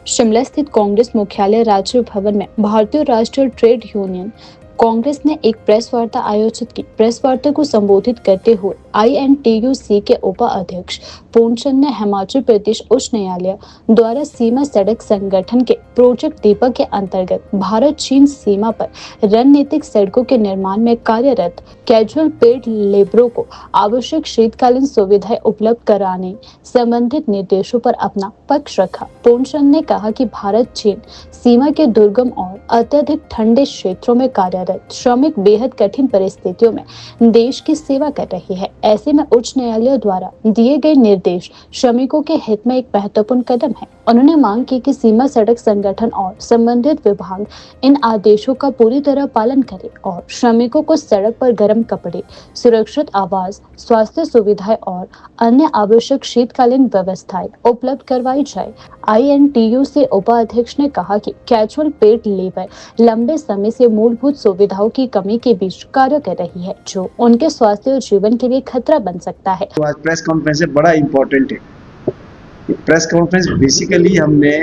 शिमला स्थित कांग्रेस मुख्यालय राजीव भवन में भारतीय राष्ट्रीय ट्रेड यूनियन कांग्रेस ने एक प्रेस वार्ता आयोजित की। प्रेस वार्ता को संबोधित करते हुए आईएनटीयूसी के उपाध्यक्ष पूर्णचंद ने हिमाचल प्रदेश उच्च न्यायालय द्वारा सीमा सड़क संगठन के प्रोजेक्ट दीपक के अंतर्गत भारत चीन सीमा पर रणनीतिक सड़कों के निर्माण में कार्यरत कैजुअल पेड लेबरों को आवश्यक शीतकालीन सुविधाएं उपलब्ध कराने संबंधित निर्देशों पर अपना पक्ष रखा। पूर्णचंद ने कहा कि भारत चीन सीमा के दुर्गम और अत्यधिक ठंडे क्षेत्रों में कार्यरत श्रमिक बेहद कठिन परिस्थितियों में देश की सेवा कर रही है। ऐसे में उच्च न्यायालय द्वारा दिए गए निर्देश श्रमिकों के हित में एक महत्वपूर्ण कदम है। उन्होंने मांग की कि सीमा सड़क संगठन और संबंधित विभाग इन आदेशों का पूरी तरह पालन करें और श्रमिकों को सड़क पर गर्म कपड़े, सुरक्षित आवास, स्वास्थ्य सुविधाएं और अन्य आवश्यक शीतकालीन व्यवस्थाएं उपलब्ध करवाई जाए। आईएनटीयू से उपाध्यक्ष ने कहा कि कैजुअल पेड लेबर लंबे समय से मूलभूत सुविधाओं की कमी के बीच कार्य कर रही है, जो उनके स्वास्थ्य और जीवन के लिए खतरा बन सकता है। तो आज प्रेस कॉन्फ्रेंस बड़ा इम्पोर्टेंट है। प्रेस कॉन्फ्रेंस बेसिकली हमने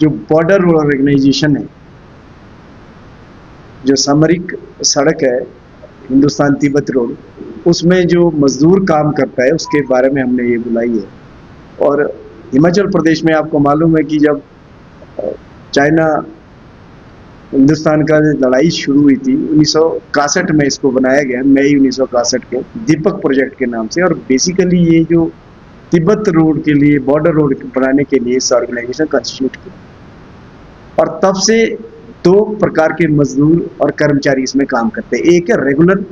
जो बॉर्डर रोड ऑर्गेनाइजेशन है, जो सामरिक सड़क है हिंदुस्तान तिब्बत रोड, उसमें जो मजदूर काम करता है उसके बारे में हमने ये बुलाई है। और हिमाचल प्रदेश में आपको मालूम है कि जब चाइना हिंदुस्तान का लड़ाई शुरू हुई थी 1961 में, इसको बनाया गया मई 1961 के दीपक प्रोजेक्ट के नाम से। और बेसिकली ये जो तिब्बत रोड के लिए, बॉर्डर रोड बनाने के लिए इस ऑर्गेनाइजेशन कंस्टिट्यूट किया। और तब से दो प्रकार के मजदूर और कर्मचारी इसमें काम करते हैं, एक है रेगुलर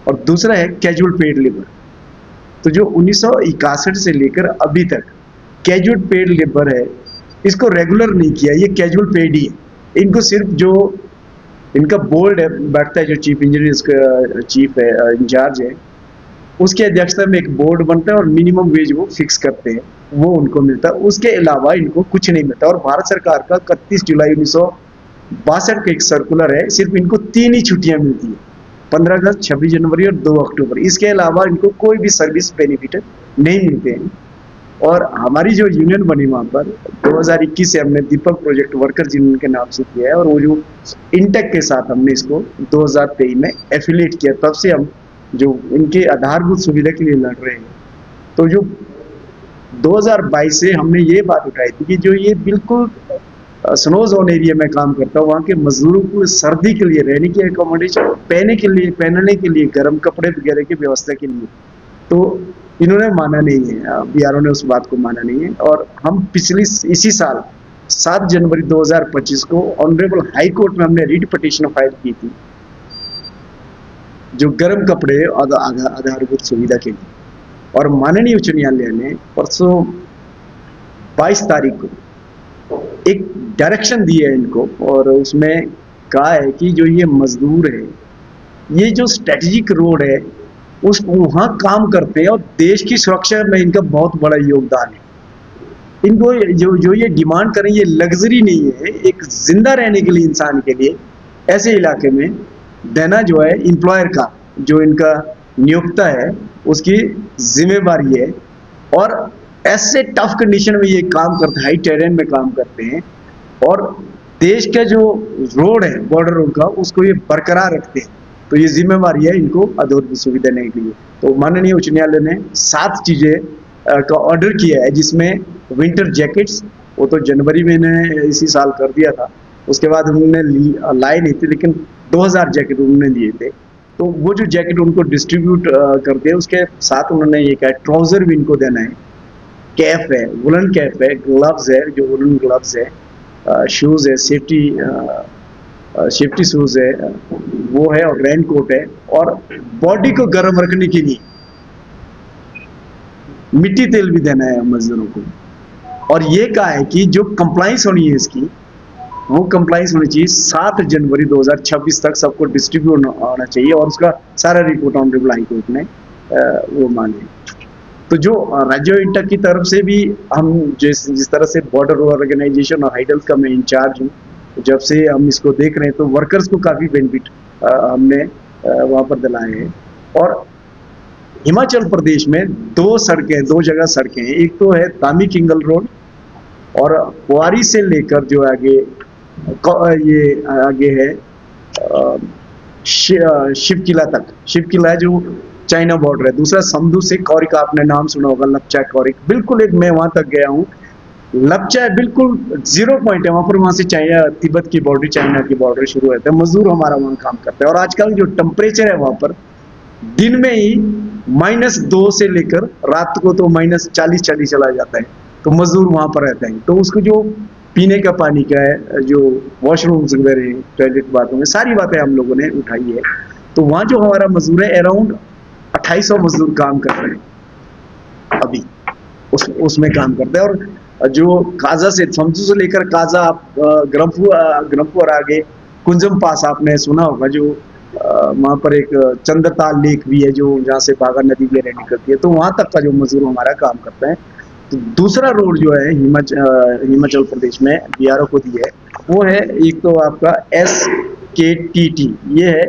और दूसरा है कैजुअल पेड लेबर। तो जो 1961 से लेकर अभी तक कैजुअल पेड लेबर है, इसको रेगुलर नहीं किया, ये कैजुअल पेड ही है। इनको सिर्फ जो इनका बोर्ड है बैठता है, जो चीफ इंजीनियर चीफ है, इंचार्ज है, उसके अध्यक्षता में एक बोर्ड बनता है और मिनिमम वेज वो फिक्स करते हैं, वो उनको मिलता है। उसके अलावा इनको कुछ नहीं मिलता। और भारत सरकार का 31 जुलाई 1962 का एक सर्कुलर है, सिर्फ इनको 3 ही छुट्टियां मिलती है, 15 अगस्त, 26 जनवरी और 2 अक्टूबर। इसके अलावा इनको कोई भी सर्विस बेनिफिट नहीं मिलते हैं। और हमारी जो यूनियन बनी वहाँ पर 2021 से हमने दीपक प्रोजेक्ट वर्कर्स यूनियन के नाम से किया है, और वो जो इंटेक के साथ हमने इसको 2023 में एफिलिएट किया। तब से हम जो इनके आधारभूत सुविधा के लिए लड़ रहे हैं। तो जो 2022 से हमने ये बात उठाई थी कि जो ये बिल्कुल स्नो जोन एरिया में काम करता है, वहाँ के मजदूरों को सर्दी के लिए रहने की एकोमोडेशन, पहनने के लिए गर्म कपड़े वगैरह की व्यवस्था के लिए, तो इन्होंने माना नहीं है, बीआरओ ने उस बात को माना नहीं है। और हम इसी साल 7 जनवरी 2025 को ऑनरेबल हाई कोर्ट में हमने रीट पिटीशन फाइल की थी, जो गर्म कपड़े और आधारभूत सुविधा के लिए। और माननीय उच्च न्यायालय ने परसों 22 तारीख को एक डायरेक्शन दी है इनको, और उसमें कहा है कि जो ये मजदूर है, ये जो स्ट्रेटेजिक रोड है उस वहाँ काम करते हैं और देश की सुरक्षा में इनका बहुत बड़ा योगदान है। इनको जो ये डिमांड करें, ये लग्जरी नहीं है, एक जिंदा रहने के लिए इंसान के लिए ऐसे इलाके में देना जो है एम्प्लॉयर का, जो इनका नियोक्ता है, उसकी जिम्मेवारी है। और ऐसे टफ कंडीशन में ये काम करते हैं, हाई टेरेन में काम करते हैं, और देश का जो रोड है बॉर्डर रोड का, उसको ये बरकरार रखते हैं। तो ये जिम्मेवारी है इनको आधारभूत सुविधा देने के लिए। तो माननीय उच्च न्यायालय ने 7 चीजें का ऑर्डर किया है, जिसमें विंटर जैकेट्स, वो तो जनवरी में इन्होंने इसी साल कर दिया था, उसके बाद उन्होंने लाए नहीं थे, लेकिन 2000 जैकेट उन्होंने लिए थे। तो वो जो जैकेट उनको डिस्ट्रीब्यूट करते हैं, उसके साथ उन्होंने ये कहा ट्राउजर भी इनको देना है, कैप है, वुलन कैप है, ग्लव्स है, जो वुलन ग्लव्स है, शूज है, सेफ्टी शूज है, वो है, और रेन कोट है। और बॉडी को गर्म रखने के लिए मिट्टी तेल भी देना है मजदूरों को। और ये कहा है कि जो कंप्लाइंस होनी है इसकी, वो कंप्लाइंस होनी चाहिए 7 जनवरी 2026 तक सबको डिस्ट्रीब्यूट होना चाहिए, और उसका सारा रिपोर्ट ऑनरेबल हाई कोर्ट ने वो मांगे। तो जो राज्य इंटक की तरफ से भी हम जिस तरह से बॉर्डर ऑर्गेनाइजेशन और हाइडल का मैं इंचार्ज हूँ, जब से हम इसको देख रहे हैं तो वर्कर्स को काफ़ी बेनिफिट हमने वहाँ पर दिलाए हैं। और हिमाचल प्रदेश में 2 जगह सड़कें हैं। एक तो है तामी किंगल रोड, और कुंवारी से लेकर जो आगे ये आगे है शिव किला तक, शिव किला है जो चाइना बॉर्डर है। दूसरा समदू से कौरिक, आपने नाम सुना होगा, लपचा कौरिक, बिल्कुल एक मैं वहां तक गया हूँ। लपचा बिल्कुल 0 पॉइंट है वहां पर, वहां से चाइना तिब्बत की बॉर्डर, चाइना की बॉर्डर शुरू होता है। मजदूर हमारा वहां काम करता है और आजकल जो टेम्परेचर है वहां पर दिन में ही -2 से लेकर रात को तो -40 चला जाता है। तो मजदूर वहां पर रहते हैं, तो उसको जो पीने का पानी का है, जो वॉशरूम्स वगैरह है, टॉयलेट बाथरूम है, सारी बातें हम लोगों ने उठाई है। तो वहां जो हमारा मजदूर है अराउंड 2800 मजदूर काम कर रहे हैं अभी, उसमें काम करते हैं। और जो काजा से, समझू से लेकर काजा, आप ग्रम्फू और आगे कुंजम पास आपने सुना होगा, जो वहां पर एक चंद्रताल लेक भी है, जो जहाँ से बागा नदी वगैरह निकलती है, तो वहां तक का जो मजदूर हमारा काम करता है। तो दूसरा रोड जो है हिमाचल प्रदेश में BRO को दी है, वो है एक तो आपका SKTT, ये है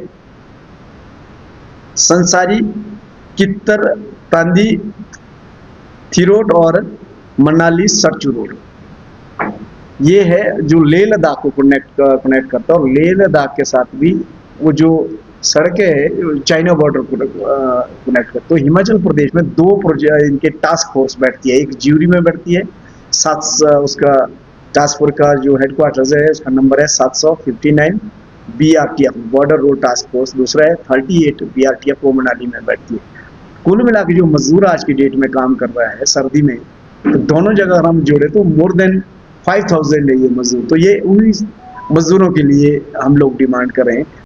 संसारी कित्तर तांदी थिरोड और मनाली सरचू रोड। ये है जो लेह लद्दाख को कनेक्ट करता है, और लेह लद्दाख के साथ भी वो जो सड़कें है चाइना बॉर्डर को कनेक्ट करते। तो हिमाचल प्रदेश में 2 प्रोजेक्ट इनके टास्क फोर्स बैठती है, एक ज्यूरी में बैठती है, उसका टास्क फोर्स का जो हेडक्वार्टर्स है उसका नंबर है 759 BRTF border road task force, दूसरा है 38 BRTF वो मनाली में बैठती है। कुल मिला के जो मजदूर आज की डेट में काम कर रहा है सर्दी में, तो दोनों जगह हम जोड़े तो मोर देन 5000 है ये मजदूर। तो ये उन्हीं मजदूरों के लिए हम लोग डिमांड कर रहे हैं।